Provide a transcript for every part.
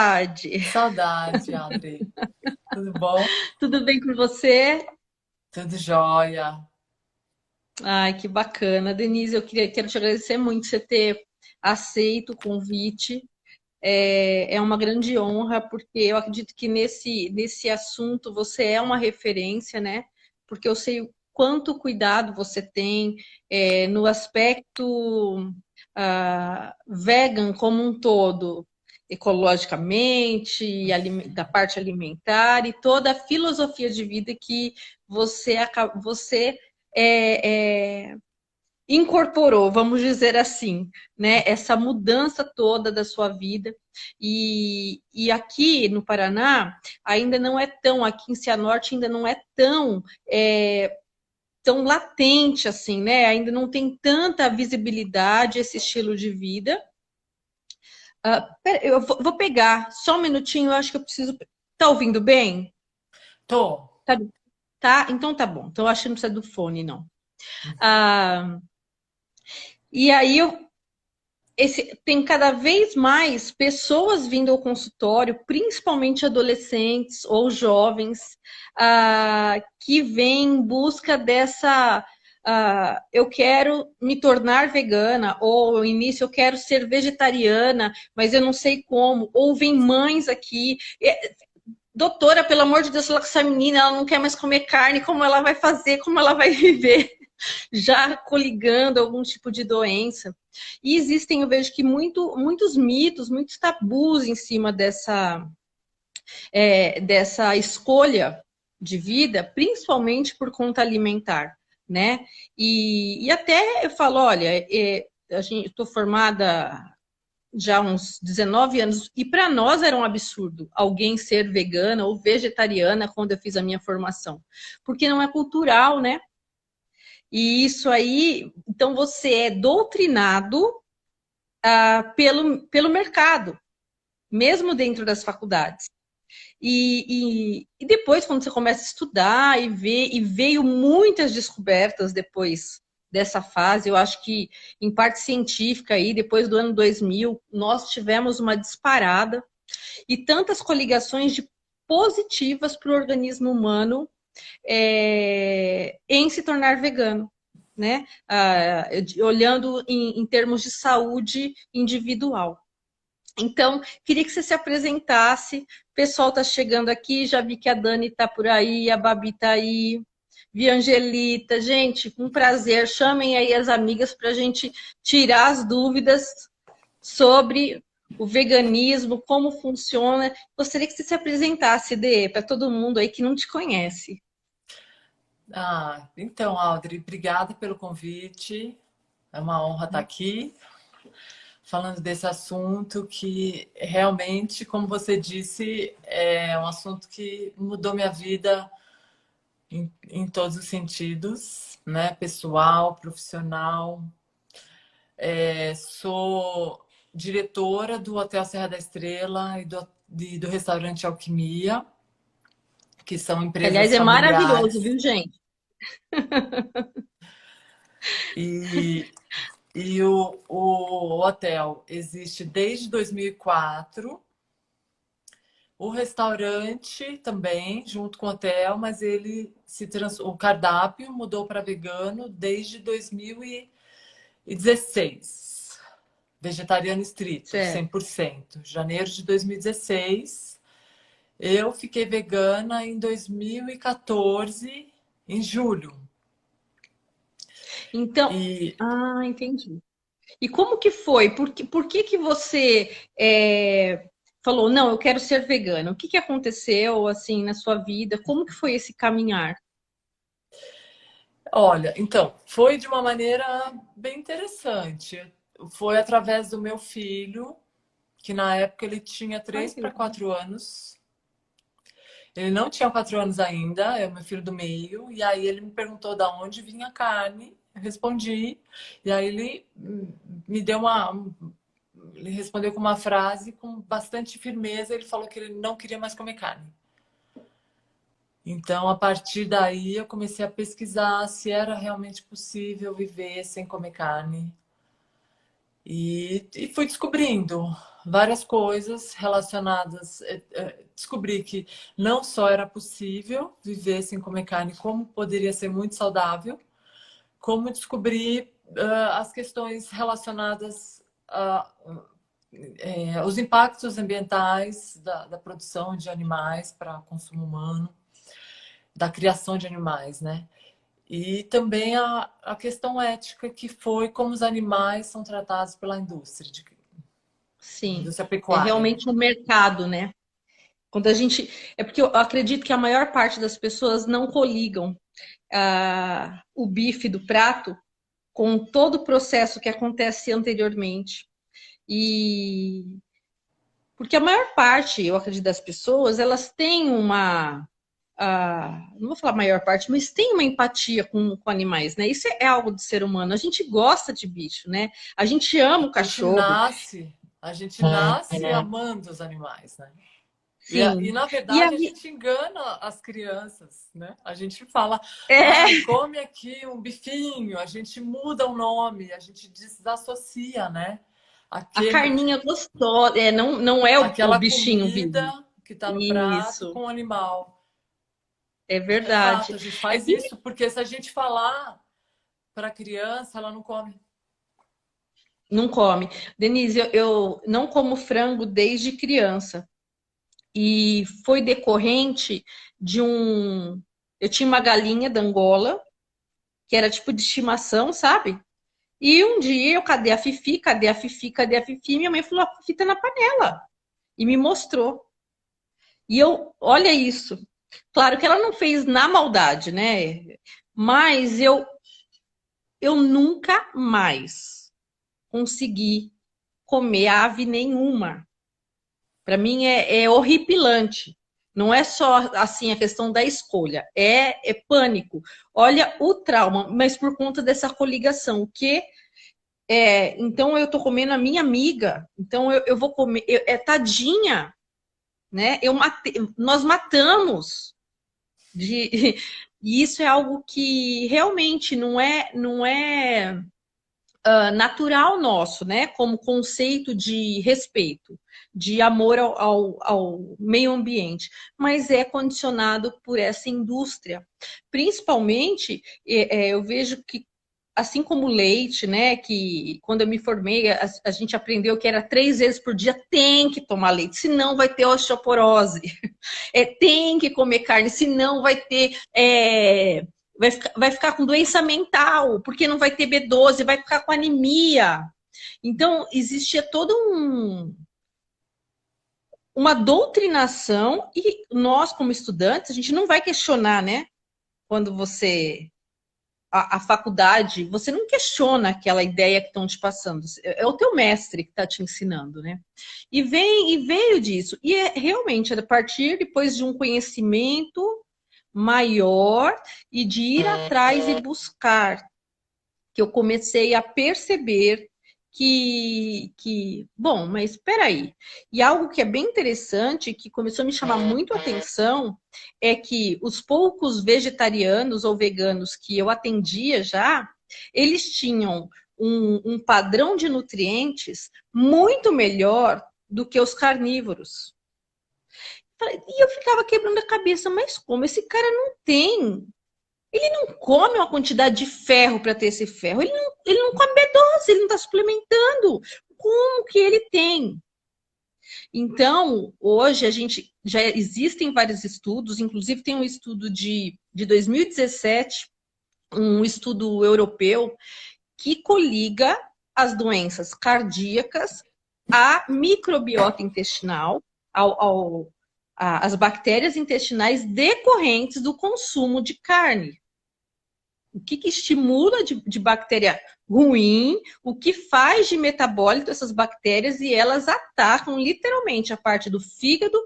saudade. Saudade, Adri. Tudo bom? Tudo bem com você? Tudo jóia. Ai, que bacana. Denise, quero te agradecer muito você ter aceito o convite. É uma grande honra, porque eu acredito que nesse assunto você é uma referência, né? Porque eu sei o quanto cuidado você tem no aspecto vegan como um todo, ecologicamente, da parte alimentar e toda a filosofia de vida que você é, é, incorporou, vamos dizer assim, né, essa mudança toda da sua vida. E aqui no Paraná, ainda não é tão, aqui em Cianorte, ainda não é tão latente assim, né? Ainda não tem tanta visibilidade esse estilo de vida. Pera, eu vou pegar só um minutinho, eu acho que eu preciso. Tá ouvindo bem? Tô. Tá, tá? Então tá bom. Então eu acho que não precisa do fone, não. Ah, e aí tem cada vez mais pessoas vindo ao consultório, principalmente adolescentes ou jovens, que vêm em busca dessa. Eu quero me tornar vegana, ou no início eu quero ser vegetariana, mas eu não sei como. Ou vem mães aqui. Doutora, pelo amor de Deus, ela que essa menina ela não quer mais comer carne, como ela vai fazer, como ela vai viver? Já coligando algum tipo de doença. E existem, eu vejo que muitos mitos, muitos tabus em cima dessa escolha de vida, principalmente por conta alimentar, né? E até eu falo, olha, estou formada já há uns 19 anos, e para nós era um absurdo alguém ser vegana ou vegetariana quando eu fiz a minha formação, porque não é cultural, né? E isso aí, então você é doutrinado pelo mercado, mesmo dentro das faculdades. E depois, quando você começa a estudar e veio muitas descobertas depois dessa fase, eu acho que em parte científica aí, depois do ano 2000, nós tivemos uma disparada e tantas coligações de positivas para o organismo humano em se tornar vegano, né? Olhando em termos de saúde individual. Então, queria que você se apresentasse. O pessoal está chegando aqui, já vi que a Dani está por aí, a Babi está aí, vi a Angelita. Gente, um prazer. Chamem aí as amigas para a gente tirar as dúvidas sobre o veganismo, como funciona. Gostaria que você se apresentasse, Dê, para todo mundo aí que não te conhece. Então, Audrey, obrigada pelo convite. É uma honra estar aqui falando desse assunto que realmente, como você disse, é um assunto que mudou minha vida em todos os sentidos, né? Pessoal, profissional. Sou diretora do Hotel Serra da Estrela e do restaurante Alquimia, que são Que, aliás, empresas é maravilhoso, familiares. viu, gente? E, e o hotel existe desde 2004. O restaurante também, junto com o hotel, mas o cardápio mudou para vegano desde 2016. Vegetariano estrito, Certo. 100%. Janeiro de 2016. Eu fiquei vegana em 2014, em julho. Então, E, entendi. E como que foi? Por que você falou, não, eu quero ser vegana? O que aconteceu assim na sua vida? Como que foi esse caminhar? olha, então, foi de uma maneira bem interessante. Foi através do meu filho, que na época ele tinha Ai, 3 que para legal. 4 anos. Ele não tinha 4 anos ainda, é o meu filho do meio. E aí ele me perguntou da onde vinha a carne. Eu respondi. E aí ele me deu ele respondeu com uma frase com bastante firmeza. Ele falou que ele não queria mais comer carne. Então, a partir daí, eu comecei a pesquisar se era realmente possível viver sem comer carne. E fui descobrindo várias coisas relacionadas. Descobri que não só era possível viver sem comer carne, como poderia ser muito saudável, como descobri as questões relacionadas aos impactos ambientais da produção de animais para consumo humano, da criação de animais, né? E também a questão ética, que foi como os animais são tratados pela indústria, Sim, indústria é pecuária. realmente um mercado, né? Quando a gente. É porque eu acredito que a maior parte das pessoas não coligam o bife do prato com todo o processo que acontece anteriormente. E porque a maior parte, eu acredito, das pessoas, elas têm uma. Não vou falar a maior parte, mas tem uma empatia com animais, né? Isso é algo do ser humano. A gente gosta de bicho, né? A gente ama o cachorro. A gente nasce amando os animais, né? E Sim. na E verdade, a aí, gente engana as crianças, né? A gente fala, ai, é, come aqui um bifinho, a gente muda o nome, a gente desassocia, né? a Aquele, carninha gostosa, não é o aquela bichinho vivo. comida que está no prato Isso, com o animal. é É fato, verdade. a gente É faz bem. isso, porque se a gente falar para a criança, ela não come. Não come. Denise, eu não como frango desde criança. E foi decorrente de um. Eu tinha uma galinha da Angola, que era tipo de estimação, sabe? E um dia eu, cadê a Fifi? Cadê a Fifi? Cadê a Fifi? Minha mãe falou: a Fifi tá na panela. E me mostrou. E eu, olha isso. Claro que ela não fez na maldade, né? Mas eu nunca mais consegui comer ave nenhuma. Para mim é horripilante. Não é só assim a questão da escolha, é pânico. Olha o trauma, mas por conta dessa coligação, que então eu tô comendo a minha amiga, então eu vou comer, tadinha, né? Nós matamos de, e isso é algo que realmente não é natural nosso, né? Como conceito de respeito, de amor ao meio ambiente, mas é condicionado por essa indústria. Principalmente, eu vejo que, assim como o leite, né? Que quando eu me formei, a gente aprendeu que era 3 vezes por dia tem que tomar leite, senão vai ter osteoporose. Tem que comer carne, senão vai ter. Vai ficar com doença mental, porque não vai ter B12, vai ficar com anemia. Então, existia todo uma doutrinação, e nós, como estudantes, a gente não vai questionar, né? Quando você. A faculdade, você não questiona aquela ideia que estão te passando. É o teu mestre que está te ensinando, né? E veio disso. E realmente, a partir depois de um conhecimento maior e de ir atrás e buscar, que eu comecei a perceber bom, mas espera aí. E algo que é bem interessante, que começou a me chamar muito a atenção, é que os poucos vegetarianos ou veganos que eu atendia já, eles tinham um padrão de nutrientes muito melhor do que os carnívoros. E eu ficava quebrando a cabeça, mas como esse cara não tem? Ele não come uma quantidade de ferro para ter esse ferro. Ele não come B12, ele não está suplementando. Como que ele tem? Então, hoje a gente já existem vários estudos, inclusive tem um estudo de 2017, um estudo europeu, que coliga as doenças cardíacas à microbiota intestinal, às bactérias intestinais decorrentes do consumo de carne. O que estimula de bactéria ruim, o que faz de metabólito essas bactérias, e elas atacam literalmente a parte do fígado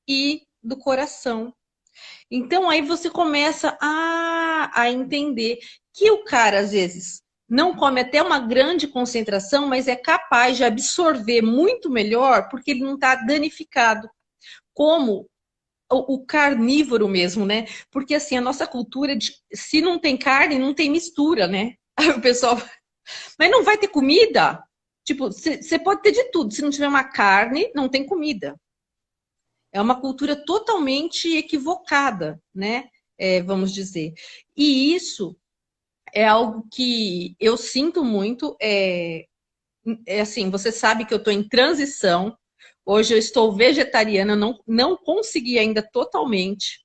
e do coração. Então aí você começa a entender que o cara, às vezes, não come até uma grande concentração, mas é capaz de absorver muito melhor porque ele não está danificado. Como o carnívoro mesmo, né? Porque assim, a nossa cultura de se não tem carne, não tem mistura, né? Aí o pessoal, mas não vai ter comida? Tipo, você pode ter de tudo. Se não tiver uma carne, não tem comida. É uma cultura totalmente equivocada, né? Vamos dizer. E isso é algo que eu sinto muito. Assim, você sabe que eu estou em transição. Hoje eu estou vegetariana, não consegui ainda totalmente,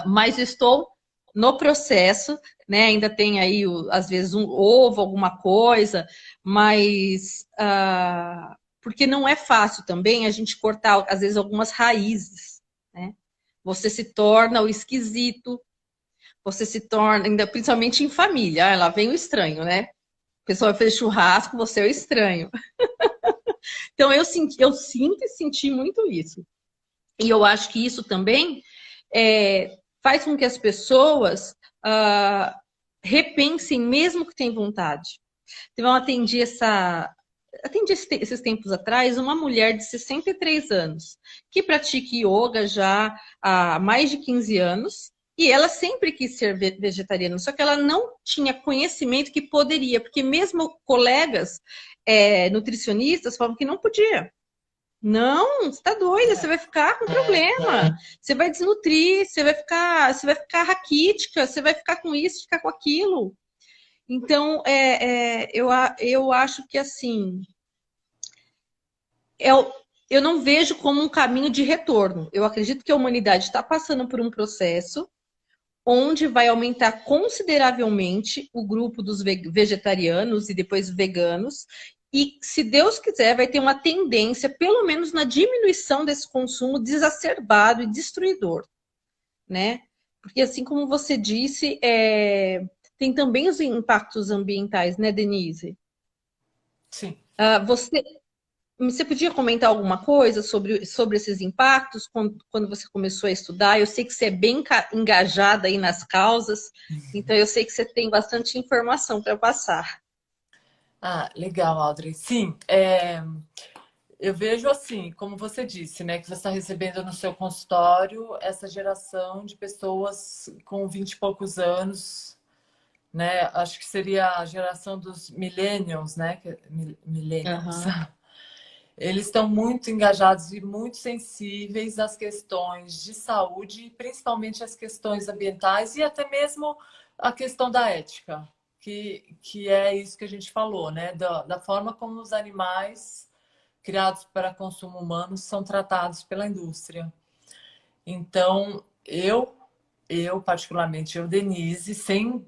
mas estou no processo, né? Ainda tem aí, às vezes, um ovo, alguma coisa, mas porque não é fácil também a gente cortar, às vezes, algumas raízes, né? Você se torna o esquisito, você se torna, ainda principalmente em família, lá vem o estranho, né? A pessoa vai fazer churrasco, você é o estranho. Então, eu sinto e senti muito isso. E eu acho que isso também faz com que as pessoas repensem, mesmo que tenham vontade. Então, eu atendi esses tempos atrás uma mulher de 63 anos, que pratica yoga já há mais de 15 anos, e ela sempre quis ser vegetariana, só que ela não tinha conhecimento que poderia, porque mesmo colegas nutricionistas falavam que não podia. Não, você tá doida, você vai ficar com problema. Você vai desnutrir, você vai ficar raquítica, você vai ficar com isso, ficar com aquilo. Então, eu acho que assim, eu, eu não vejo como um caminho de retorno. Eu acredito que a humanidade está passando por um processo onde vai aumentar consideravelmente o grupo dos vegetarianos e depois veganos. E, se Deus quiser, vai ter uma tendência, pelo menos na diminuição desse consumo desacerbado e destruidor, né? Porque, assim como você disse, tem também os impactos ambientais, né, Denise? Sim. Você podia comentar alguma coisa sobre esses impactos quando você começou a estudar? Eu sei que você é bem engajada aí nas causas, então eu sei que você tem bastante informação para passar. Ah, legal, Audrey. Sim, eu vejo assim, como você disse, né, que você está recebendo no seu consultório essa geração de pessoas com 20 e poucos anos, né? Acho que seria a geração dos millennials, né? Millennials. Aham. Eles estão muito engajados e muito sensíveis às questões de saúde, principalmente às questões ambientais e até mesmo a questão da ética, que é isso que a gente falou, né? Da forma como os animais criados para consumo humano são tratados pela indústria. Então, particularmente, Denise, sem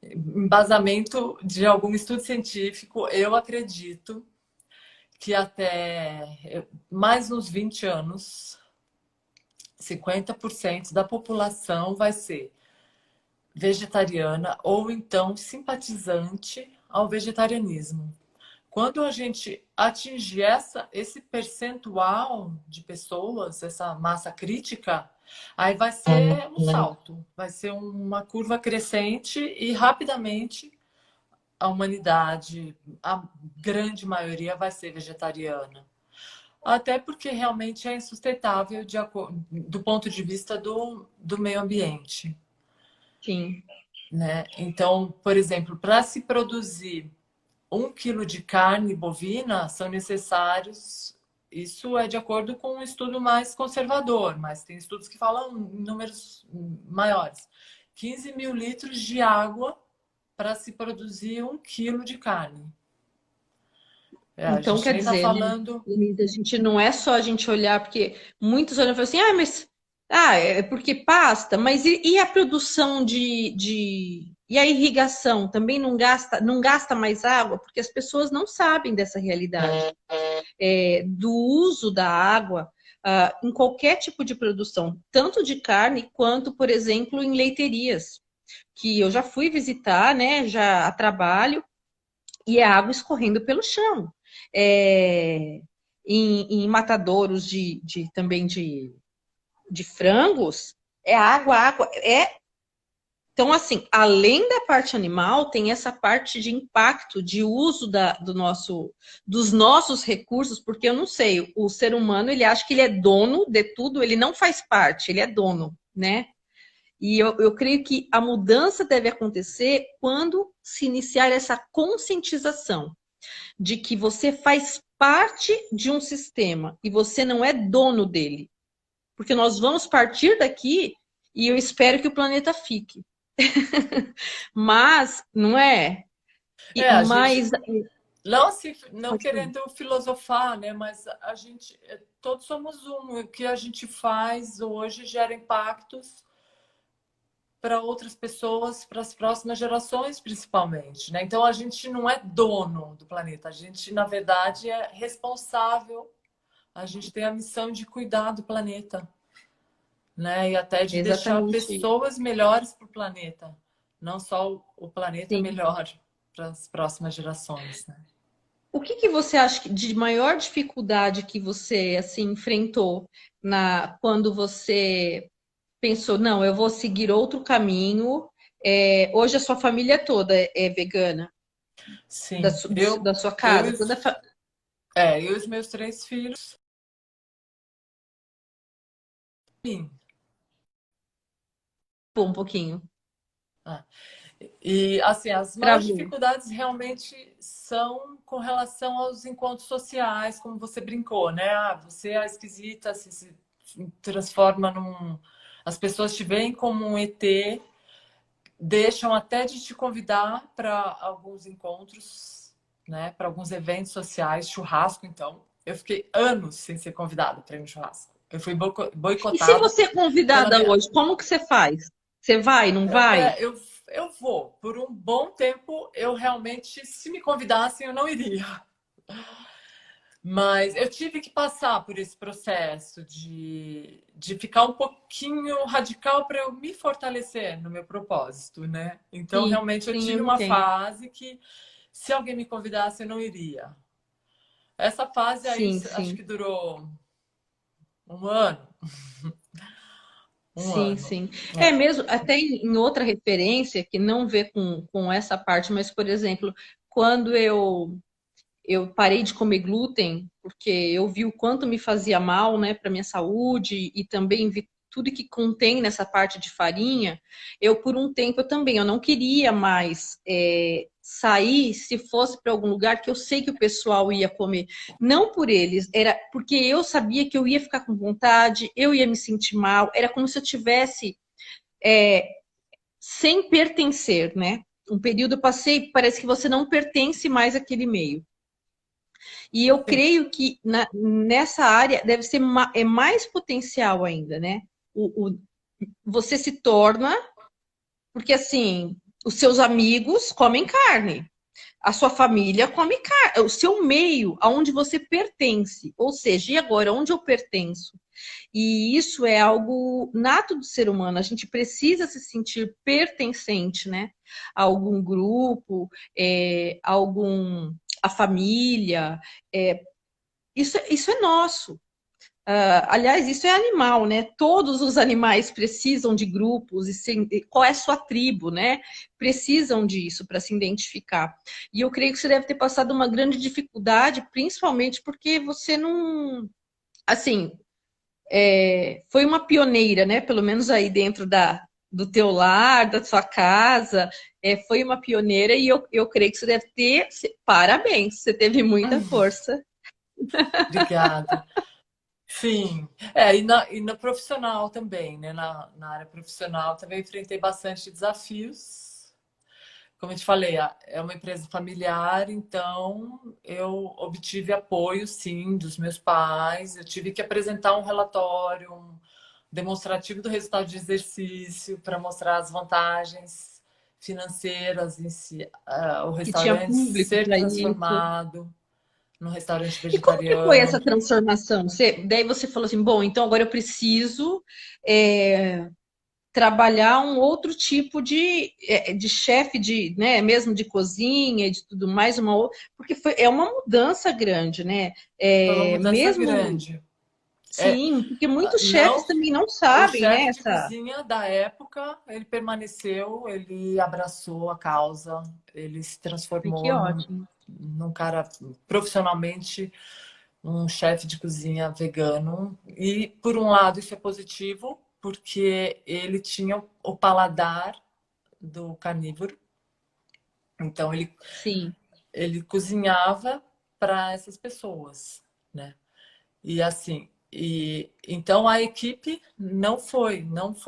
embasamento de algum estudo científico, eu acredito que até mais uns 20 anos, 50% da população vai ser vegetariana ou então simpatizante ao vegetarianismo. Quando a gente atingir esse percentual de pessoas, essa massa crítica, aí vai ser um salto, vai ser uma curva crescente e rapidamente a humanidade, a grande maioria, vai ser vegetariana. Até porque realmente é insustentável do ponto de vista do meio ambiente. Sim. Né? Então, por exemplo, para se produzir 1 quilo de carne bovina, são necessários. Isso é de acordo com um estudo mais conservador, mas tem estudos que falam em números maiores. 15 mil litros de água para se produzir 1 quilo de carne. A Então, gente quer nem está dizer, né, falando. Denise, a gente não é só a gente olhar, porque muitos olham e falam assim, é porque pasta, mas e a produção e a irrigação também não gasta mais água, porque as pessoas não sabem dessa realidade, do uso da água em qualquer tipo de produção, tanto de carne quanto, por exemplo, em leiterias, que eu já fui visitar, né, já a trabalho, e é água escorrendo pelo chão. Em matadouros também de frangos, é água, água. Então, assim, além da parte animal, tem essa parte de impacto, de uso dos nossos recursos, porque eu não sei, o ser humano, ele acha que ele é dono de tudo, ele não faz parte, ele é dono, né? E eu creio que a mudança deve acontecer quando se iniciar essa conscientização de que você faz parte de um sistema e você não é dono dele. Porque nós vamos partir daqui e eu espero que o planeta fique. Mas, não é? A gente Mas. não querendo filosofar, né? Mas a gente, todos somos um. O que a gente faz hoje gera impactos para outras pessoas, para as próximas gerações, principalmente, né? Então a gente não é dono do planeta, a gente, na verdade, é responsável. A gente tem a missão de cuidar do planeta, né? E até de deixar Exatamente. pessoas melhores para o planeta, não só o planeta Sim. melhor para as próximas gerações, né? O que que você acha de maior dificuldade que você assim enfrentou quando você pensou, não, eu vou seguir outro caminho? Hoje a sua família toda é vegana Sim, da sua eu, casa, eu e os meus 3 filhos, sim. um pouquinho. Ah, e assim, as maiores Travou. dificuldades realmente são com relação aos encontros sociais, como você brincou, né? Ah, você é esquisita, se transforma num. As pessoas te veem como um ET, deixam até de te convidar para alguns encontros, né? Para alguns eventos sociais, churrasco, então. Eu fiquei anos sem ser convidada para ir no churrasco. Eu fui E se boicotada você é pela convidada minha. hoje, como que você faz? Você vai, não vai? Eu vou. Por um bom tempo, eu realmente, se me convidassem, eu não iria. Mas eu tive que passar por esse processo de ficar um pouquinho radical para eu me fortalecer no meu propósito, né? Então, Sim, realmente, eu sim, eu tive uma entendo. fase que, se alguém me convidasse, eu não iria. Essa fase aí, Sim, acho sim. que durou um ano. Um Sim, ano. sim. É É. mesmo, até em outra referência, que não vê com essa parte, mas, por exemplo, quando eu parei de comer glúten, porque eu vi o quanto me fazia mal, né, para minha saúde, e também vi tudo que contém nessa parte de farinha, por um tempo, eu não queria mais sair se fosse para algum lugar que eu sei que o pessoal ia comer. Não por eles, era porque eu sabia que eu ia ficar com vontade, eu ia me sentir mal, era como se eu tivesse sem pertencer, né? Um período eu passei, parece que você não pertence mais àquele meio. E eu creio que nessa área deve ser mais potencial ainda, né? Você se torna, porque assim, os seus amigos comem carne, a sua família come carne, o seu meio, aonde você pertence, ou seja, e agora, onde eu pertenço? E isso é algo nato do ser humano, a gente precisa se sentir pertencente, né? A algum grupo, a família, isso é nosso. Aliás, isso é animal, né? Todos os animais precisam de grupos qual é a sua tribo, né? Precisam disso para se identificar. E eu creio que você deve ter passado uma grande dificuldade, principalmente porque você não, assim, foi uma pioneira, né? Pelo menos aí dentro do teu lar, da sua casa, foi uma pioneira e eu creio que você deve ter, parabéns, você teve muita força. Obrigada. Sim, e na profissional também, né? Na área profissional também enfrentei bastante desafios. Como eu te falei, é uma empresa familiar, então eu obtive apoio, sim, dos meus pais. Eu tive que apresentar um relatório, um demonstrativo do resultado de exercício para mostrar as vantagens financeiras em si, o Que tinha restaurante público ser para isso. transformado num restaurante E como que foi essa vegetariano. transformação? Daí você falou assim, bom, então agora eu preciso trabalhar um outro tipo de chefe, né, mesmo de cozinha e de tudo mais, porque é uma mudança grande, né? Foi uma mudança Mesmo, grande. É, sim, porque muitos chefes não, também não o sabem, né? chefe de cozinha da época, ele permaneceu, ele abraçou a causa, ele se Ai, que transformou ótimo. num cara profissionalmente, um chefe de cozinha vegano. E, por um lado, isso é positivo, porque ele tinha o paladar do carnívoro. Então, Sim, ele cozinhava para essas pessoas, né? E assim, então a equipe não foi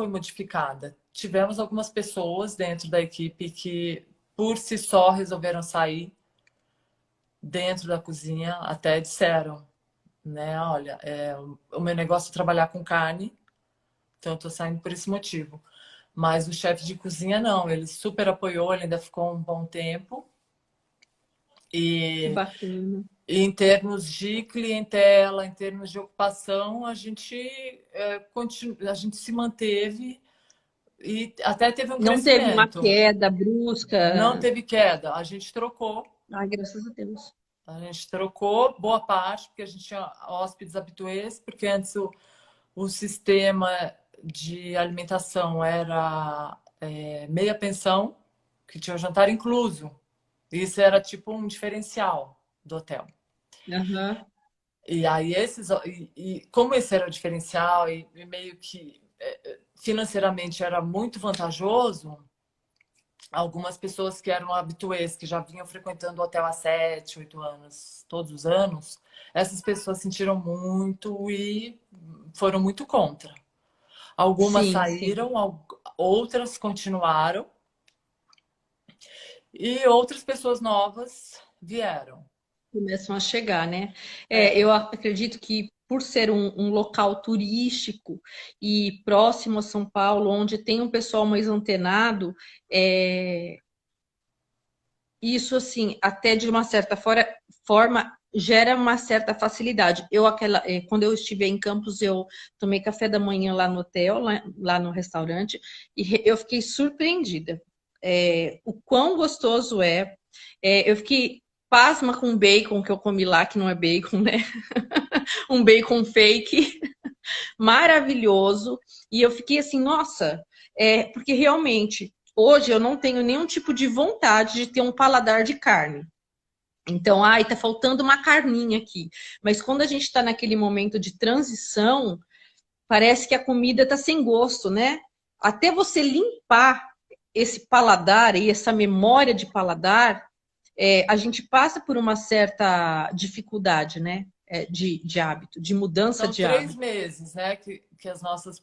modificada. Tivemos algumas pessoas dentro da equipe que, por si só, resolveram sair dentro da cozinha, até disseram, né? Olha, o meu negócio é trabalhar com carne, então eu tô saindo por esse motivo. Mas o chefe de cozinha não, ele super apoiou, ele ainda ficou um bom tempo. que E bacana. em termos de clientela, em termos de ocupação, a gente se manteve e até teve um Não teve uma crescimento. queda Não brusca. teve queda. A gente trocou. Ai, graças a Deus. A gente trocou boa parte, porque a gente tinha hóspedes habituês, porque antes o sistema de alimentação era meia pensão, que tinha o jantar incluso. Isso era tipo um diferencial do hotel. Aham. E aí como esse era o diferencial e meio que financeiramente era muito vantajoso, algumas pessoas que eram habituês, que já vinham frequentando o hotel há 7, 8 anos, todos os anos, essas pessoas sentiram muito e foram muito contra. Algumas Sim, sim. saíram, outras continuaram e outras pessoas novas vieram. Começam a chegar, né? É, Eu acredito que por ser um local turístico e próximo a São Paulo, onde tem um pessoal mais antenado, isso, assim, até de uma certa forma, gera uma certa facilidade. Quando eu estive em Campos, eu tomei café da manhã lá no hotel, lá no restaurante, e eu fiquei surpreendida. O quão gostoso é. Eu fiquei pasma com o bacon que eu comi lá, que não é bacon, né? Um bacon fake, maravilhoso. E eu fiquei assim, nossa, porque realmente hoje eu não tenho nenhum tipo de vontade de ter um paladar de carne. Então, ai, tá faltando uma carninha aqui. Mas quando a gente está naquele momento de transição, parece que a comida tá sem gosto, né? Até você limpar esse paladar e essa memória de paladar, a gente passa por uma certa dificuldade, né? De hábito, de mudança são de 3 hábito. meses, né, que as nossas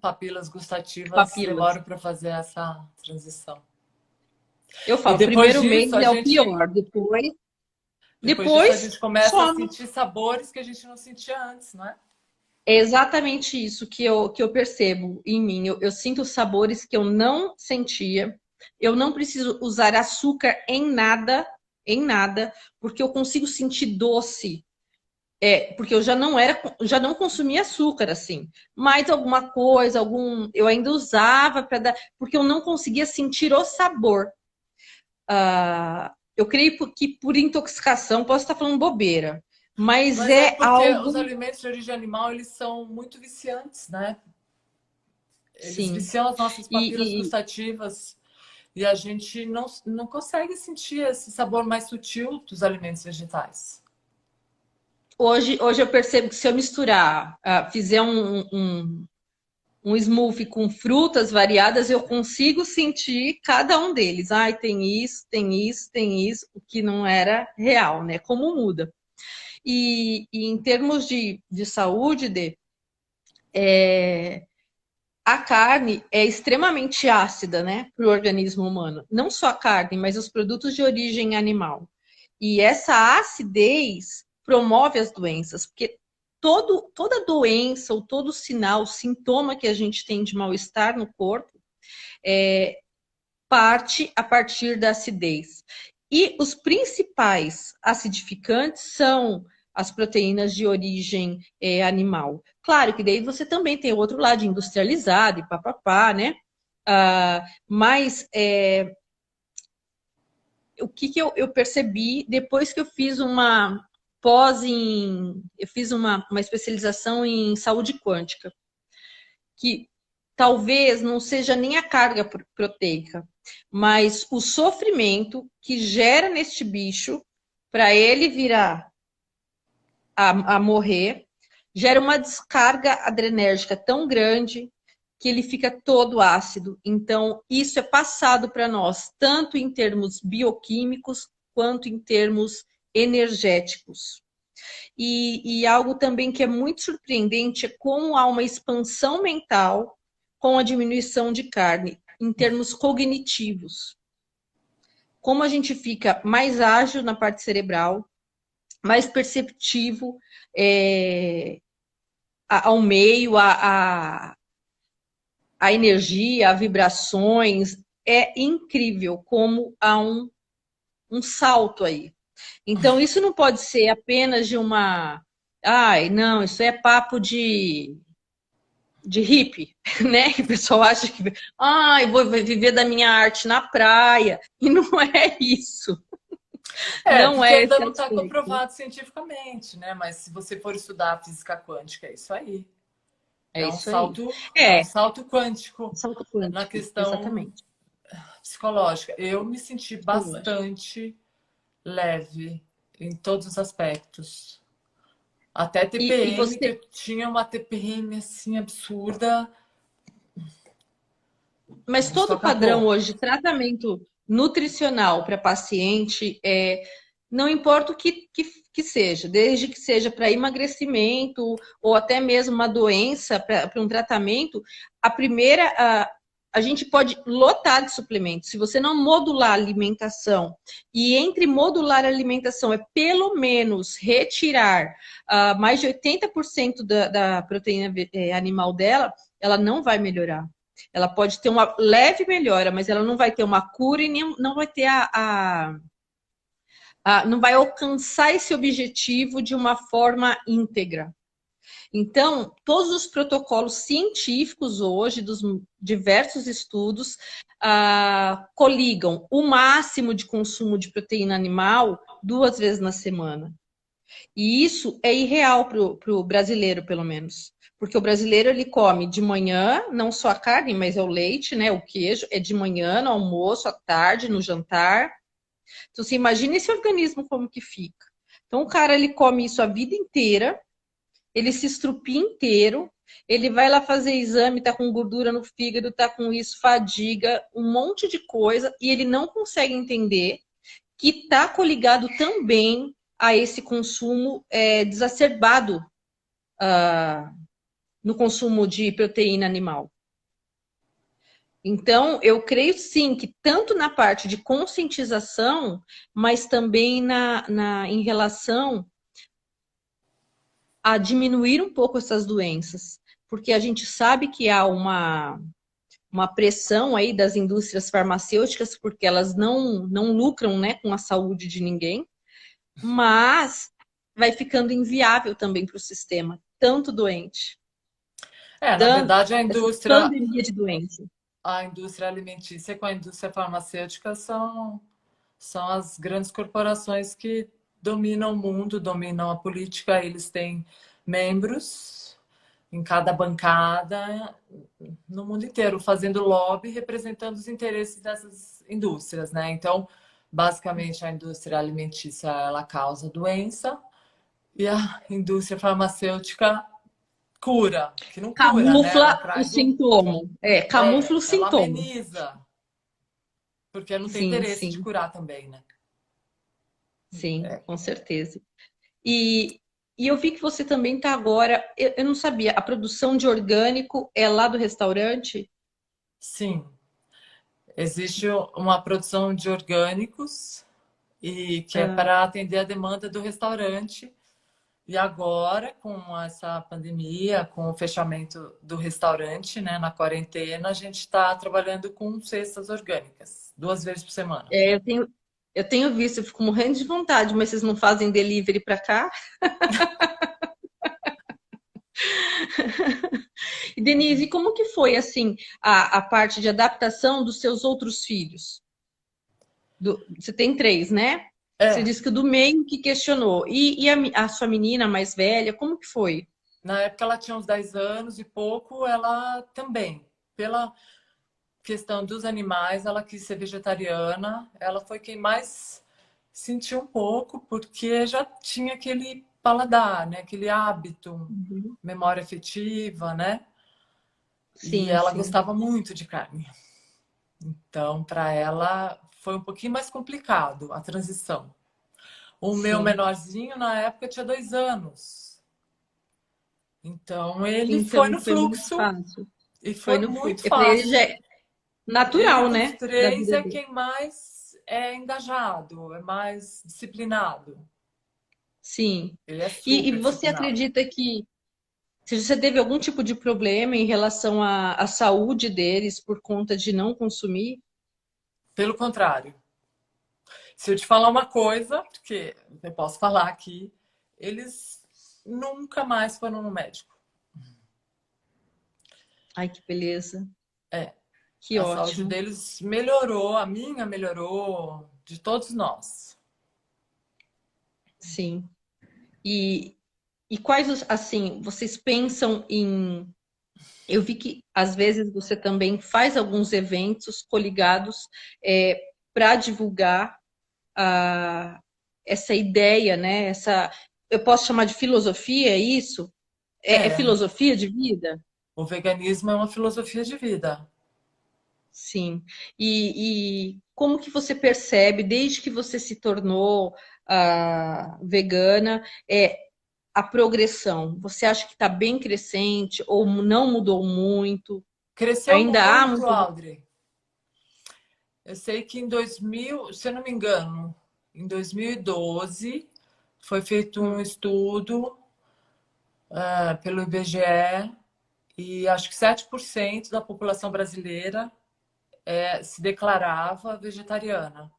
papilas gustativas Papilas. demoram para fazer essa transição. Eu E falo, o primeiro mês é o pior, depois disso a depois gente começa a some. sentir sabores que a gente não sentia antes, não é? É exatamente isso que eu percebo em mim. Eu sinto sabores que eu não sentia. Eu não preciso usar açúcar em nada, porque eu consigo sentir doce. Porque eu já não consumia açúcar assim. Mas alguma coisa, eu ainda usava para dar, porque eu não conseguia sentir o sabor. Eu creio que por intoxicação posso estar falando bobeira, mas Mas é é porque os algo, alimentos de origem animal, eles são muito viciantes, né? Eles sim. viciam as nossas papilas E, gustativas e a gente não consegue sentir esse sabor mais sutil dos alimentos vegetais. hoje eu percebo que se eu misturar, fizer um smoothie com frutas variadas, eu consigo sentir cada um deles. Ai, tem isso, tem isso, tem isso, o que não era real, né? Como muda. E em termos de saúde, a carne é extremamente ácida, né, para o organismo humano. Não só a carne, mas os produtos de origem animal. E essa acidez promove as doenças, porque toda doença ou todo sinal, sintoma que a gente tem de mal-estar no corpo, parte a partir da acidez. E os principais acidificantes são as proteínas de origem animal. Claro que daí você também tem o outro lado industrializado e papapá, né? Mas o que eu percebi depois que eu fiz eu fiz uma especialização em saúde quântica, que talvez não seja nem a carga proteica, mas o sofrimento que gera neste bicho para ele virar a morrer, gera uma descarga adrenérgica tão grande que ele fica todo ácido. Então, isso é passado para nós, tanto em termos bioquímicos quanto em termos energéticos. E algo também que é muito surpreendente é como há uma expansão mental com a diminuição de carne, em termos cognitivos. Como a gente fica mais ágil na parte cerebral, mais perceptivo ao meio, a energia, a vibrações. É incrível como há um salto aí. Então, isso não pode ser apenas de uma. Ai, não, isso é papo de hippie, né? Que o pessoal acha que. Ai, vou viver da minha arte na praia. E não é isso. Não Porque é ainda esse não está aspecto. comprovado cientificamente, né? Mas se você for estudar a física quântica, é isso aí. É isso aí. É, Um salto quântico salto na quântico, questão exatamente. psicológica. Eu me senti Psicológico. bastante leve em todos os aspectos. Até E TPM, que você, eu tinha uma TPM assim absurda, mas isso todo padrão acabou. hoje de tratamento nutricional para paciente, não importa o que seja, desde que seja para emagrecimento ou até mesmo uma doença, para um tratamento, a primeira, a gente pode lotar de suplementos. Se você não modular a alimentação, e entre modular a alimentação é pelo menos retirar mais de 80% da proteína animal dela, ela não vai melhorar. Ela pode ter uma leve melhora, mas ela não vai ter uma cura e nem, não vai ter não vai alcançar esse objetivo de uma forma íntegra. Então, todos os protocolos científicos hoje, dos diversos estudos, coligam o máximo de consumo de proteína animal 2 vezes na semana. E isso é irreal para o brasileiro, pelo menos. Porque o brasileiro ele come de manhã, não só a carne, mas é o leite, né? O queijo, é de manhã, no almoço, à tarde, no jantar. Então, você imagina esse organismo como que fica. Então, o cara ele come isso a vida inteira, ele se estrupia inteiro, ele vai lá fazer exame, tá com gordura no fígado, tá com isso, fadiga, um monte de coisa, e ele não consegue entender que está coligado também a esse consumo desacerbado no consumo de proteína animal. Então, eu creio sim que tanto na parte de conscientização, mas também em relação a diminuir um pouco essas doenças, porque a gente sabe que há uma pressão aí das indústrias farmacêuticas, porque elas não lucram, né, com a saúde de ninguém, mas vai ficando inviável também para o sistema, tanto doente, Na verdade, essa pandemia de doença. a indústria alimentícia com a indústria farmacêutica são as grandes corporações que dominam o mundo, dominam a política. Eles têm membros em cada bancada no mundo inteiro, fazendo lobby, representando os interesses dessas indústrias, né? Então, basicamente, a indústria alimentícia ela causa doença e a indústria farmacêutica cura, que não cura, né? Ela Camufla o traz sintoma. Camufla o ela sintoma. ameniza, porque não tem Sim, interesse de sim, curar também, né? sim, É, com certeza. E, e eu vi que você também está agora, eu não sabia, a produção de orgânico é lá do restaurante? sim, existe uma produção de orgânicos e que é Ah, para atender a demanda do restaurante. E agora, com essa pandemia, com o fechamento do restaurante, né, na quarentena, a gente está trabalhando com cestas orgânicas, 2 vezes por semana. eu tenho visto, eu fico morrendo de vontade, mas vocês não fazem delivery para cá? E Denise, como que foi assim a parte de adaptação dos seus outros filhos? Você tem 3, né? Você É, disse que o do meio que questionou. E a sua menina mais velha, como que foi? na época ela tinha uns 10 anos e pouco, ela também, pela questão dos animais, ela quis ser vegetariana. Ela foi quem mais sentiu um pouco, porque já tinha aquele paladar, né? Aquele hábito, Uhum. memória afetiva, né? E Sim, ela sim. gostava muito de carne. Então, para ela foi um pouquinho mais complicado a transição. O meu Sim. menorzinho, na época, tinha 2 anos. Então, ele foi Então no foi muito fluxo fácil. e Foi foi no fluxo. muito E para ele já fácil. é Ele natural, dos né? Da três vida é dele. quem mais é engajado, é mais disciplinado. Sim. Ele é E super você disciplinado. acredita que se você teve algum tipo de problema em relação à saúde deles por conta de não consumir? Pelo contrário, se eu te falar uma coisa, porque eu posso falar aqui, eles nunca mais foram no médico. Ai, que beleza. É, Que a saúde ótimo. deles melhorou, a minha melhorou, de todos nós. Sim. E, e quais os, assim, vocês pensam em. Eu vi que às vezes você também faz alguns eventos coligados para divulgar essa ideia, né? Essa, eu posso chamar de filosofia, é isso? É É, filosofia de vida? o veganismo é uma filosofia de vida. Sim. E como que você percebe, desde que você se tornou vegana, a progressão? Você acha que está bem crescente ou não mudou muito? Cresceu Ainda há muito, muito. Audrey. Eu sei que em 2000, se eu não me engano, em 2012 foi feito um estudo pelo IBGE e acho que 7% da população brasileira se declarava vegetariana.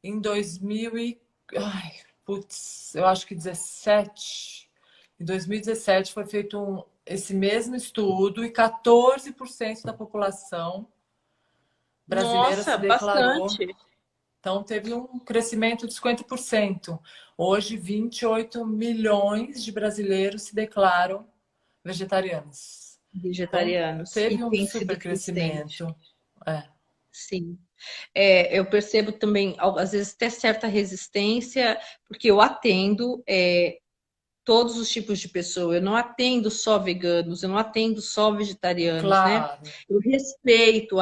Em 2000 e, ai, putz, eu acho que 17, em 2017 foi feito esse mesmo estudo e 14% da população brasileira Nossa, se declarou. bastante. Então, teve um crescimento de 50%. Hoje, 28 milhões de brasileiros se declaram vegetarianos. Então, Vegetarianos. E teve um tem sido super crescente. crescimento. É, Sim. Eu percebo também, às vezes, até certa resistência, porque eu atendo todos os tipos de pessoa. Eu não atendo só veganos, eu não atendo só vegetarianos, né? claro. Eu respeito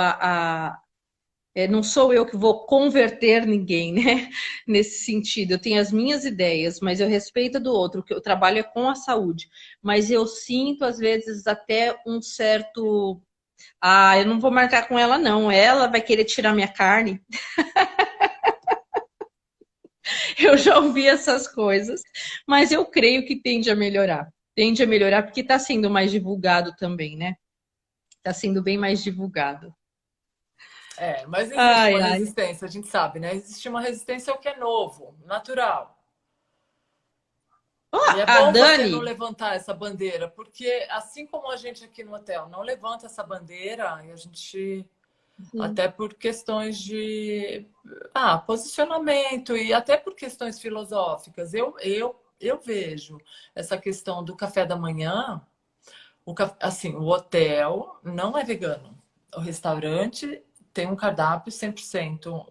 não sou eu que vou converter ninguém, né? Nesse sentido. Eu tenho as minhas ideias, mas eu respeito a do outro, que eu trabalho é com a saúde. Mas eu sinto, às vezes, até um certo. Ah, eu não vou marcar com ela, não. Ela vai querer tirar minha carne. Eu já ouvi essas coisas, mas eu creio que tende a melhorar. Tende a melhorar porque está sendo mais divulgado também, né? Está sendo bem mais divulgado. Mas existe Ai, uma ai. resistência, a gente sabe, né? Existe uma resistência ao que é novo, natural. Ó, E é a bom você não Dani, levantar essa bandeira, porque assim como a gente aqui no hotel não levanta essa bandeira, e a gente, sim, até por questões de posicionamento e até por questões filosóficas, eu vejo essa questão do café da manhã, assim, o hotel não é vegano. O restaurante tem um cardápio 100%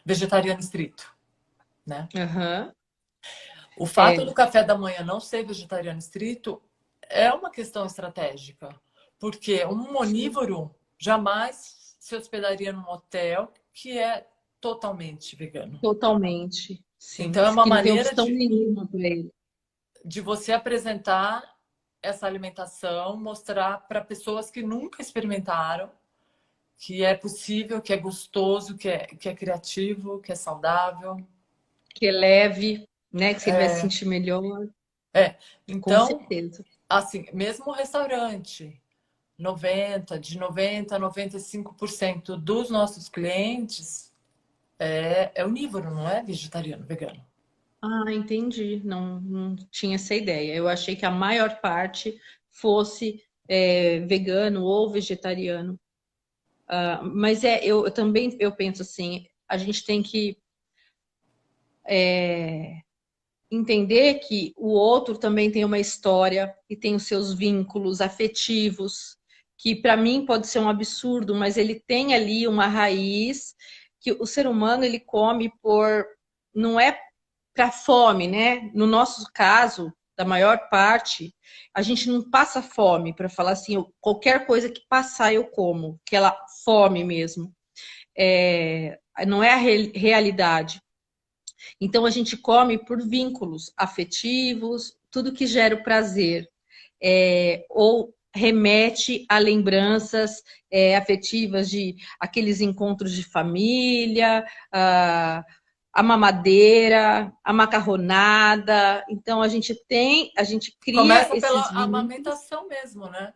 vegetariano estrito, né? aham, O fato do é, café da manhã não ser vegetariano estrito é uma questão estratégica, porque um sim, onívoro jamais se hospedaria num hotel que é totalmente vegano. totalmente, sim. Então, é uma Que não tem maneira opção nenhuma para ele. de você apresentar essa alimentação, mostrar para pessoas que nunca experimentaram que é possível, que é gostoso, que é criativo, que é saudável. Que é leve, né? Que ele vai se sentir melhor, É. com Então, certeza. assim, mesmo o restaurante, 90 a 95% dos nossos clientes é onívoro, não é vegetariano, vegano. Ah, entendi. Não, não tinha essa ideia. Eu achei que a maior parte fosse vegano ou vegetariano. Mas eu também eu penso assim, a gente tem que entender que o outro também tem uma história e tem os seus vínculos afetivos, que para mim pode ser um absurdo, mas ele tem ali uma raiz que o ser humano ele come por não é para fome, né? No nosso caso, da maior parte, a gente não passa fome para falar assim, qualquer coisa que passar eu como, aquela fome mesmo. Não é a realidade. Então a gente come por vínculos afetivos, tudo que gera o prazer, ou remete a lembranças afetivas de aqueles encontros de família, a mamadeira, a macarronada. Então a gente cria Começa pela esses vínculos. amamentação mesmo, né?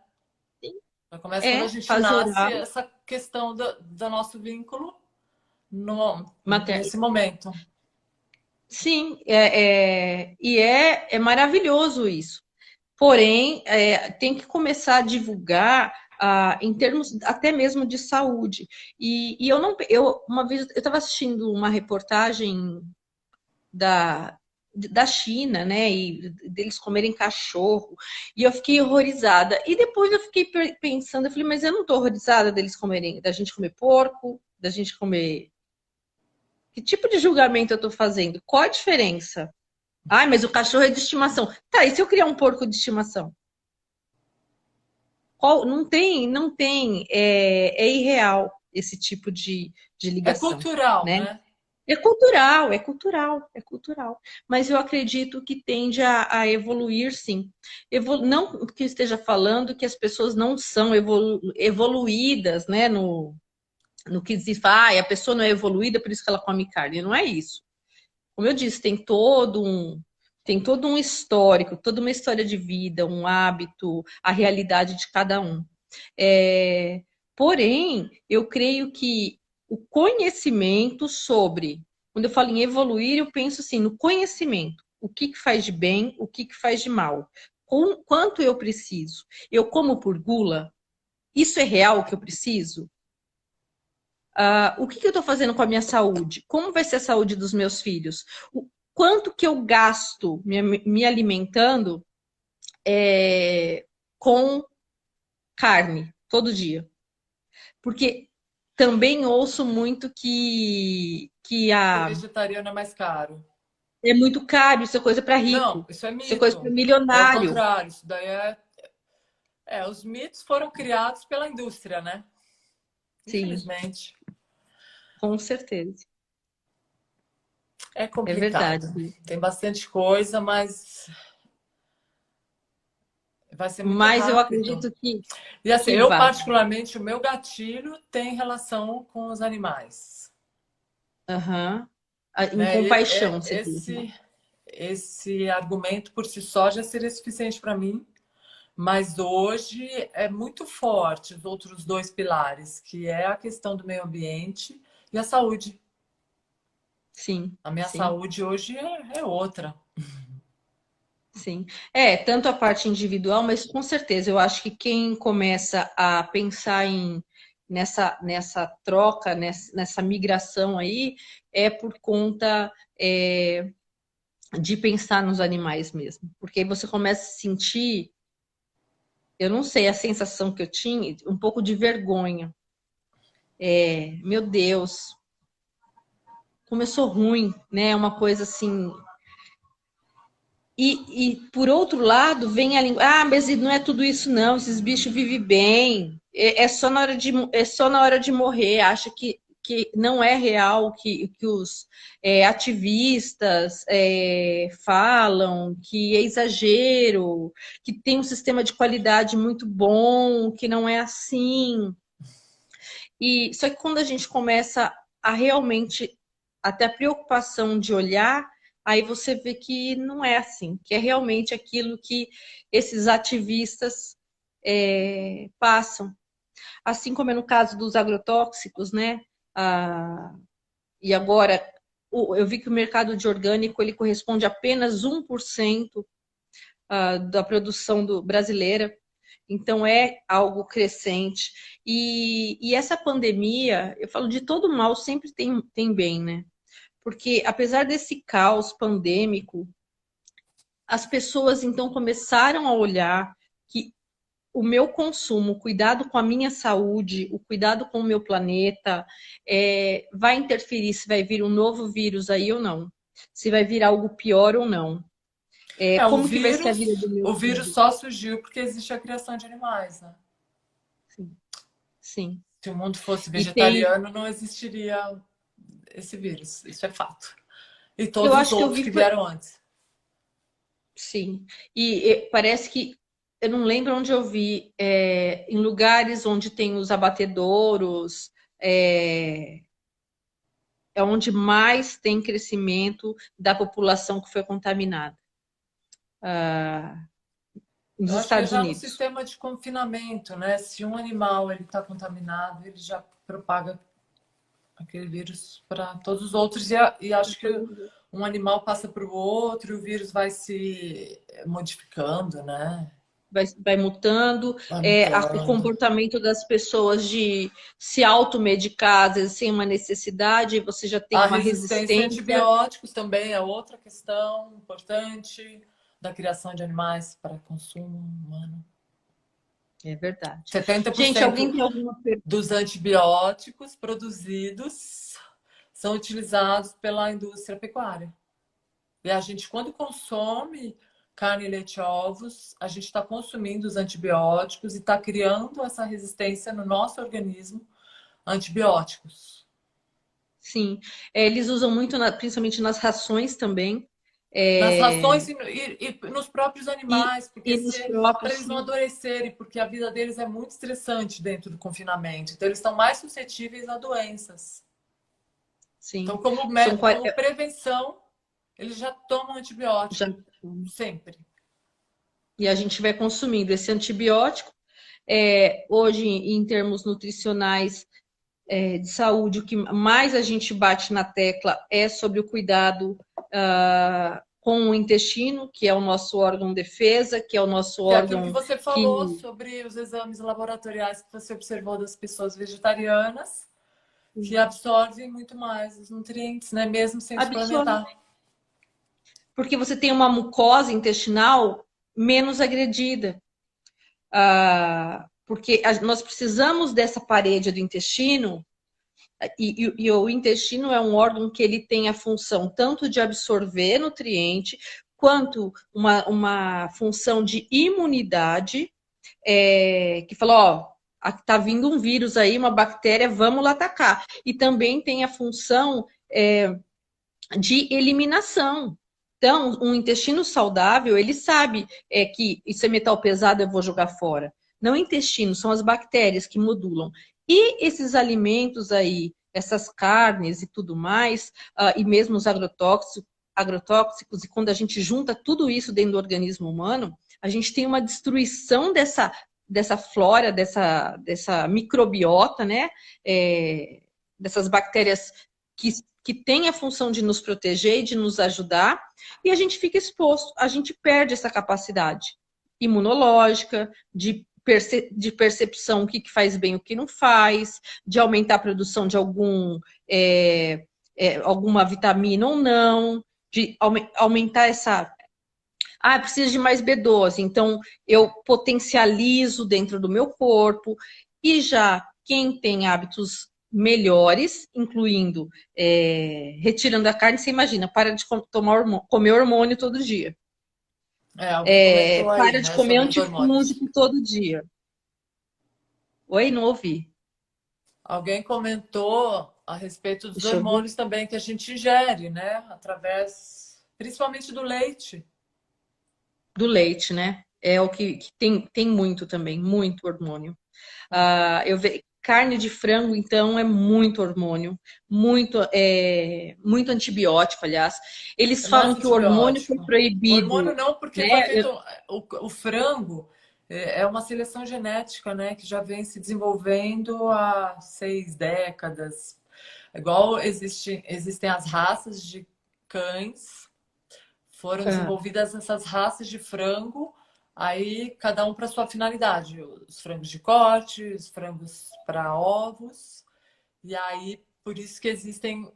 Começa quando a gente Fase nasce, oral, essa questão do nosso vínculo materno. nesse momento. Sim, e é maravilhoso isso. Porém, tem que começar a divulgar em termos até mesmo de saúde. E eu não, uma vez eu estava assistindo uma reportagem da China, né? E deles comerem cachorro, e eu fiquei horrorizada. E depois eu fiquei pensando, eu falei, mas eu não estou horrorizada da gente comer porco, da gente comer. Que tipo de julgamento eu estou fazendo? Qual a diferença? Ai, mas o cachorro é de estimação. Tá, e se eu criar um porco de estimação? Não tem, é irreal esse tipo de É ligação, cultural, né? né? É cultural. Mas eu acredito que tende a evoluir, sim. Não que eu esteja falando que as pessoas não são evoluídas, né? No que se fala, a pessoa não é evoluída, por isso que ela come carne. Não é isso. Como eu disse, tem todo um histórico, toda uma história de vida, um hábito, a realidade de cada um. É, porém, eu creio que o conhecimento sobre, quando eu falo em evoluir, eu penso assim, no conhecimento, o que faz de bem, o que faz de mal, quanto eu preciso. Eu como por gula? Isso é real o que eu preciso? O que eu estou fazendo com a minha saúde? Como vai ser a saúde dos meus filhos? O quanto que eu gasto me alimentando com carne todo dia? Porque também ouço muito Ser vegetariano é mais caro. é muito caro, isso é coisa para Não, rico, isso é isso é coisa para mito. É o milionário. contrário. Isso daí os mitos foram criados pela indústria, né? Sim, Infelizmente. com certeza. É É verdade. complicado. Tem bastante coisa, mas vai ser muito Mas eu rápido. acredito E assim, que eu vá. particularmente, o meu gatilho tem relação com os animais. Uhum. Em Né? compaixão, você diz, né? Esse argumento por si só já seria suficiente para mim, mas hoje é muito forte os outros dois pilares, que é a questão do meio ambiente e a saúde. Sim, A minha sim. saúde hoje é outra. Sim, tanto a parte individual, mas com certeza eu acho que quem começa a pensar nessa troca, nessa migração aí, é por conta de pensar nos animais mesmo. Porque aí você começa a sentir, eu não sei, a sensação que eu tinha, um pouco de vergonha. Meu Deus, como eu sou ruim, né? Uma coisa assim. Por outro lado, vem a língua. Ah, mas não é tudo isso, não. Esses bichos vivem bem. É só na hora de morrer. Acha que não é real que os ativistas falam, que é exagero, que tem um sistema de qualidade muito bom, que não é assim. Só que quando a gente começa a realmente até a preocupação de olhar, aí você vê que não é assim, que é realmente aquilo que esses ativistas passam. Assim como é no caso dos agrotóxicos, né? E agora eu vi que o mercado de orgânico ele corresponde a apenas 1% da produção brasileira. Então é algo crescente. E essa pandemia, eu falo de todo mal, sempre tem bem, né? Porque apesar desse caos pandêmico, as pessoas então começaram a olhar que o meu consumo, o cuidado com a minha saúde, o cuidado com o meu planeta, vai interferir se vai vir um novo vírus aí ou não, se vai vir algo pior ou não. É, Como que vai ser a vida do meu o vírus filho? só surgiu porque existe a criação de animais, né? Sim, sim. Se o mundo fosse E tem, vegetariano, não existiria esse vírus. Isso é fato. E eu todos os acho que eu outros vi, que vieram antes. sim. Parece que eu não lembro onde eu vi, em lugares onde tem os abatedouros, é, é onde mais tem crescimento da população que foi contaminada, nos Eu acho que é Estados já no Unidos. sistema de confinamento, né? Se um animal ele está contaminado, ele já propaga aquele vírus para todos os outros. E acho que um animal passa para o outro e o vírus vai se modificando, né? Vai mutando, Vai o mutando. comportamento das pessoas de se automedicar, às vezes sem uma necessidade, você já tem A uma resistência a resistência. antibióticos também é outra questão importante da criação de animais para consumo humano. É verdade. Gente, 70% alguém tem alguma pergunta? dos antibióticos produzidos são utilizados pela indústria pecuária. E a gente, quando consome carne, leite e ovos, a gente está consumindo os antibióticos e está criando essa resistência no nosso organismo a antibióticos. Sim. Eles usam muito, principalmente nas rações também. Nas É, rações e nos próprios e, animais, porque e nos se para próprios, eles não sim. adoecerem, porque a vida deles é muito estressante dentro do confinamento. Então, eles estão mais suscetíveis a doenças. Então, Sim. como, São, como prevenção, eles já tomam já, antibiótico sempre. e a gente vai consumindo esse antibiótico. Hoje, em termos nutricionais, de saúde, o que mais a gente bate na tecla é sobre o cuidado com o intestino, que é o nosso órgão defesa, que é o nosso Que é aquilo que órgão você que falou sobre os exames laboratoriais que você observou das pessoas vegetarianas, que absorvem muito mais os nutrientes, né? Mesmo sem absorve, suplementar. porque você tem uma mucosa intestinal menos agredida. Porque nós precisamos dessa parede do intestino, e o intestino é um órgão que ele tem a função tanto de absorver nutriente, quanto uma função de imunidade, que fala, ó, tá vindo um vírus aí, uma bactéria, vamos lá atacar. E também tem a função de eliminação. Então, um intestino saudável, ele sabe que isso é metal pesado, eu vou jogar fora. Não o intestino, são as bactérias que modulam. E esses alimentos aí, essas carnes e tudo mais, e mesmo os agrotóxicos, e quando a gente junta tudo isso dentro do organismo humano, a gente tem uma destruição dessa flora, dessa microbiota, né? Dessas bactérias que tem a função de nos proteger e de nos ajudar, e a gente fica exposto, a gente perde essa capacidade imunológica, de percepção, o que faz bem, o que não faz, de aumentar a produção de alguma vitamina ou não, de aumentar essa. Precisa de mais B12, então eu potencializo dentro do meu corpo, e já quem tem hábitos melhores, incluindo retirando a carne, você imagina, para de comer hormônio todo dia. É, alguém comentou aí, Para de né, comer sobre os hormônios. antifúngico todo dia. Oi, não ouvi. Alguém comentou a respeito dos Deixa eu ver. hormônios também que a gente ingere, né? Através, principalmente do leite. Do leite, né? É o que tem muito também, muito hormônio. Carne de frango, então, é muito hormônio, muito antibiótico, aliás. Eles É falam mais que o hormônio foi antibiótico. Hormônio proibido, não, porque foi né? feito. O frango é uma seleção genética, né? Que já vem se desenvolvendo há 6 décadas. Igual existem as raças de cães, foram desenvolvidas essas raças de frango, aí cada um para sua finalidade. Os frangos de corte, os frangos para ovos. E aí, por isso que existem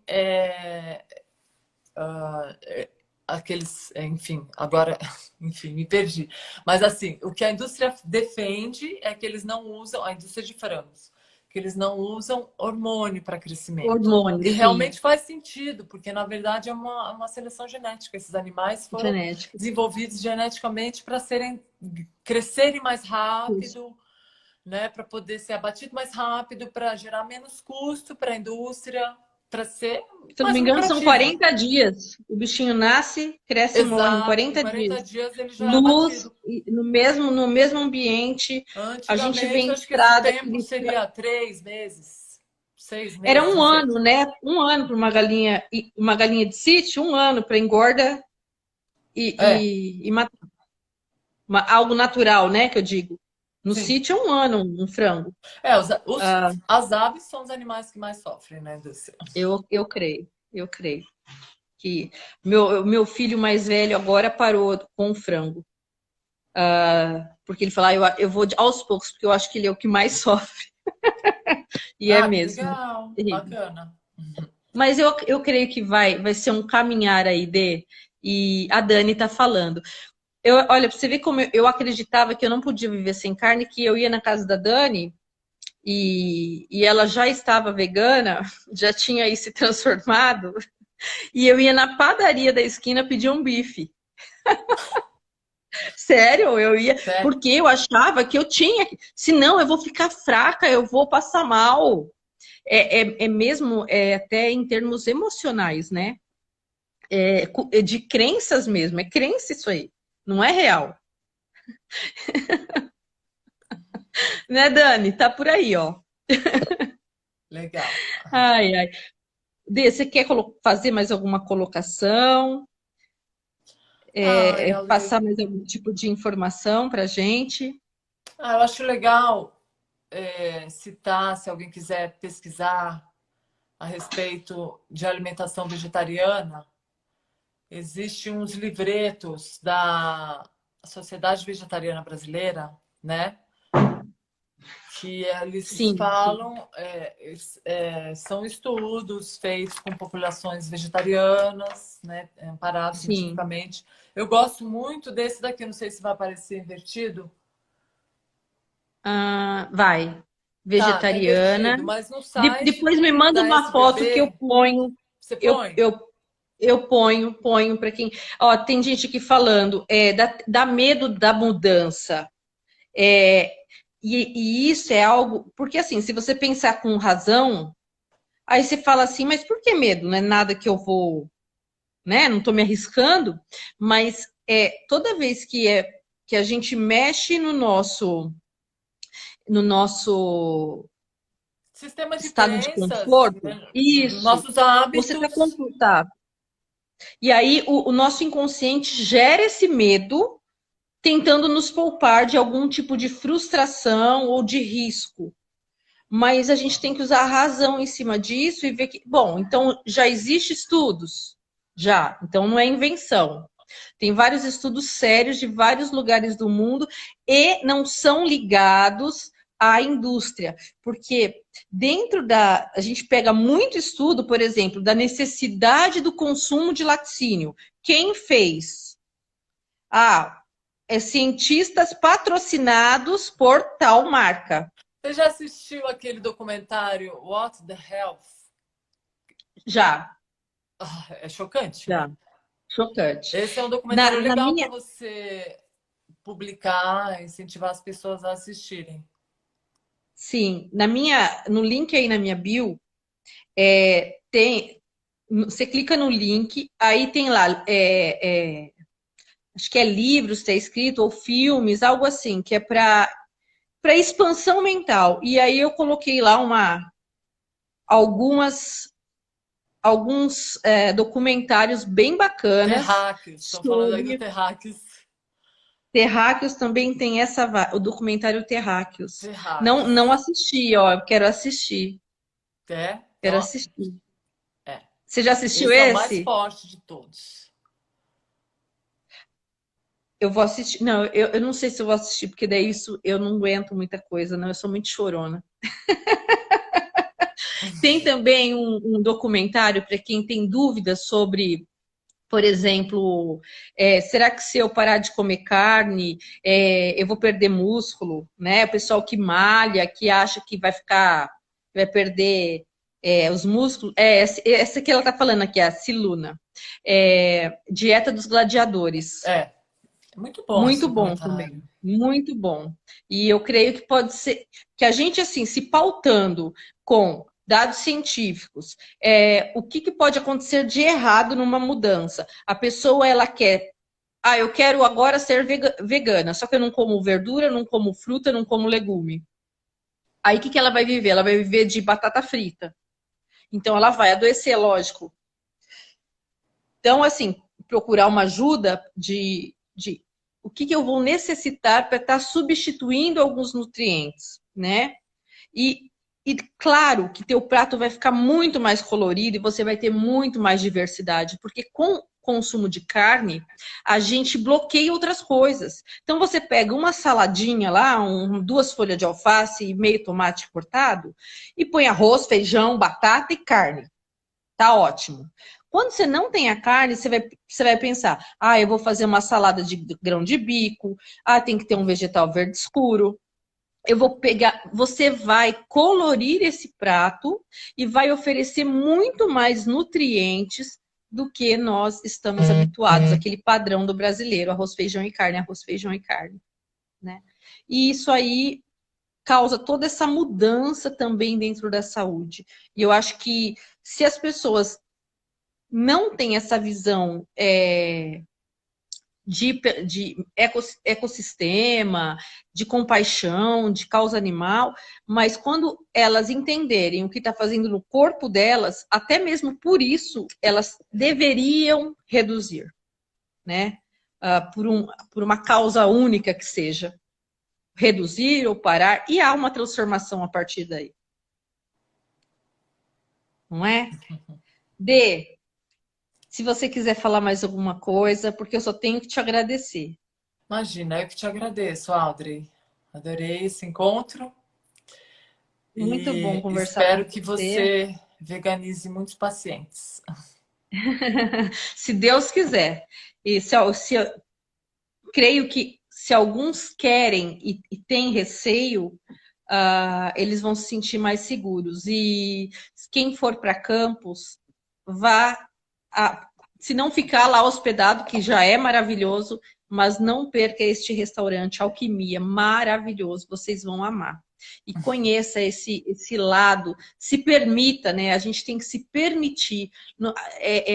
aqueles, enfim, agora, enfim, me perdi. Mas assim, o que a indústria defende é que eles não usam, a indústria de frangos, porque eles não usam hormônio para crescimento. Hormônio, E sim. realmente faz sentido, porque na verdade é uma seleção genética. Esses animais foram Genética. desenvolvidos geneticamente para crescerem mais Isso. rápido, né? Para poder ser abatido mais rápido, para gerar menos custo para a indústria, para ser Se eu não mais me engano, são lucrativo. 40 dias. O bichinho nasce, cresce e morre em Exato, em 40 40 dias. dias ele já é Luz, abatido. e no mesmo ambiente. A gente vê Antigamente, em acho que esse estrada tempo aquele. seria 3 meses, seis Era meses, um não sei. ano, né? Um ano para uma galinha de sítio, um ano para engorda É, e matar. Algo natural, né? Que eu digo. No sim. sítio é um ano, um frango. É, Ah, as aves são os animais que mais sofrem, né, Dulce? eu creio que meu filho mais velho agora parou com o frango. Porque ele fala, eu vou aos poucos, porque eu acho que ele é o que mais sofre. E é Ah, que mesmo. legal, Terrível. bacana. Mas eu creio que vai ser um caminhar aí, Dê. E a Dani tá falando. Olha, pra você ver como eu acreditava que eu não podia viver sem carne, que eu ia na casa da Dani e ela já estava vegana, já tinha aí se transformado, e eu ia na padaria da esquina pedir um bife. Sério, eu ia, Sério? porque eu achava que eu tinha, senão eu vou ficar fraca, eu vou passar mal. É mesmo, até em termos emocionais, né? É de crenças mesmo, é crença isso aí, não é real. Né, Dani? Tá por aí, ó. Legal. Ai, ai. Dê, você quer fazer mais alguma colocação? Ai, Ale, Passar mais algum tipo de informação pra gente? eu acho legal citar, se alguém quiser pesquisar a respeito de alimentação vegetariana, existem uns livretos da Sociedade Vegetariana Brasileira, né? Que eles Sim, sim. falam, são estudos feitos com populações vegetarianas, né, amparados Sim. cientificamente. Eu gosto muito desse daqui, não sei se vai aparecer invertido. Ah, vai. Tá Vegetariana. invertido, mas no site Depois me manda da uma foto que eu SBB, ponho. você Eu, põe? eu, eu ponho para quem. Ó, tem gente aqui falando, dá medo da mudança. É, e isso é algo. Porque, assim, se você pensar com razão, aí você fala assim, mas por que medo? Não é nada que eu vou, né? Não estou me arriscando, mas toda vez que a gente mexe no nosso Sistema de estado de crenças, conforto, né? isso, Nossos você está hábitos. confortável. E aí o nosso inconsciente gera esse medo, tentando nos poupar de algum tipo de frustração ou de risco. Mas a gente tem que usar a razão em cima disso e ver que, bom, então já existe estudos? Já, então não é invenção. Tem vários estudos sérios de vários lugares do mundo e não são ligados à indústria, porque dentro da. A gente pega muito estudo, por exemplo, da necessidade do consumo de laticínio. Quem fez? Ah, cientistas patrocinados por tal marca. Você já assistiu aquele documentário What the Health? Já, É chocante, já. né? Chocante. Esse é um documentário Na legal para minha, você publicar, incentivar as pessoas a assistirem. sim, no link aí na minha bio, tem, você clica no link, aí tem lá, acho que é livros, está escrito, ou filmes, algo assim, que é para expansão mental. E aí eu coloquei lá algumas, alguns documentários bem bacanas Terráqueos, estão falando aí do sobre Terráqueos. Terráqueos também tem o documentário Terráqueos. Não, Terráqueos. não assisti, ó, eu quero assistir. É? Quero Então, assistir. é. Você já assistiu Esse é o mais esse? forte de todos. Eu vou assistir. Não, eu não sei se eu vou assistir, porque daí isso eu não aguento muita coisa, não. Eu sou muito chorona. Tem também um documentário para quem tem dúvidas sobre, por exemplo, será que se eu parar de comer carne, eu vou perder músculo, né? O pessoal que malha, que acha que vai ficar. vai perder os músculos. Essa que ela está falando aqui, a Siluna. Dieta dos Gladiadores. É muito bom esse Muito bom documentário. também, muito bom. E eu creio que pode ser que a gente, assim, se pautando com dados científicos, o que pode acontecer de errado numa mudança? A pessoa, ela quer, eu quero agora ser vegana, só que eu não como verdura, não como fruta, não como legume. Aí o que ela vai viver? Ela vai viver de batata frita. Então ela vai adoecer, lógico. Então, assim, procurar uma ajuda de o que eu vou necessitar para estar substituindo alguns nutrientes, né? E claro que teu prato vai ficar muito mais colorido e você vai ter muito mais diversidade, porque com consumo de carne, a gente bloqueia outras coisas. Então você pega uma saladinha lá, duas folhas de alface e meio tomate cortado, e põe arroz, feijão, batata e carne. Tá ótimo. Quando você não tem a carne, você vai pensar, eu vou fazer uma salada de grão de bico, tem que ter um vegetal verde escuro. Eu vou pegar, você vai colorir esse prato e vai oferecer muito mais nutrientes do que nós estamos habituados, aquele padrão do brasileiro, arroz, feijão e carne, arroz, feijão e carne, né? E isso aí causa toda essa mudança também dentro da saúde. E eu acho que se as pessoas não têm essa visão de ecossistema, de compaixão, de causa animal, mas quando elas entenderem o que está fazendo no corpo delas, até mesmo por isso, elas deveriam reduzir, né? Por uma causa única que seja. Reduzir ou parar, e há uma transformação a partir daí. Não é? Se você quiser falar mais alguma coisa, porque eu só tenho que te agradecer. Imagina, eu que te agradeço, Audrey. Adorei esse encontro Muito bom e conversar com espero que você. você veganize muitos pacientes. Se Deus quiser. E creio que se alguns querem e têm receio, eles vão se sentir mais seguros. E quem for para campus, vá. Se não ficar lá hospedado, que já é maravilhoso, mas não perca este restaurante Alquimia, maravilhoso, vocês vão amar. E conheça esse lado, se permita, né? A gente tem que se permitir.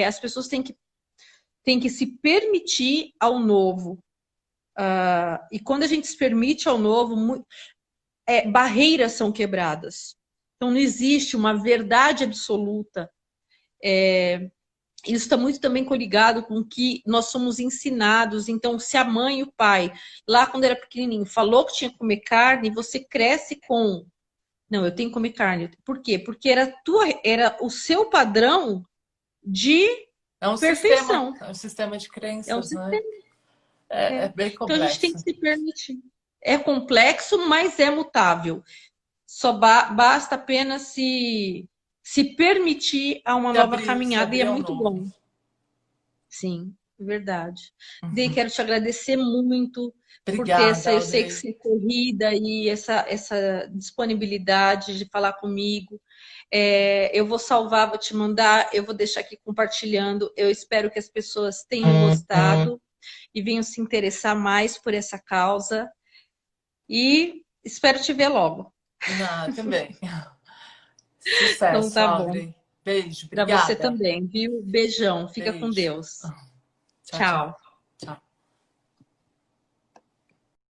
As pessoas têm que se permitir ao novo. E quando a gente se permite ao novo, barreiras são quebradas. Então não existe uma verdade absoluta. Isso está muito também coligado com o que nós somos ensinados. Então, se a mãe e o pai, lá quando era pequenininho, falou que tinha que comer carne, você cresce com, não, eu tenho que comer carne. Por quê? Porque era o seu padrão de perfeição. É um sistema de É um crenças, né? sistema. É bem Então, a gente tem complexo. que se permitir. É complexo, mas é mutável. Só basta apenas se permitir a uma nova Se caminhada e é abrir ao muito novo. bom. Sim, verdade. Dei, Uhum. quero te agradecer muito por ter Obrigada, eu sei que Audrey. você é corrida e essa disponibilidade de falar comigo. Eu vou salvar, vou te mandar, eu vou deixar aqui compartilhando. Eu espero que as pessoas tenham gostado e venham se interessar mais por essa causa. E espero te ver logo. Também. Então Sucesso, tá bom. Audrey. Beijo, Para você obrigada. também, viu? Beijão. Fica com Beijo. Deus. Tchau, tchau. Tchau.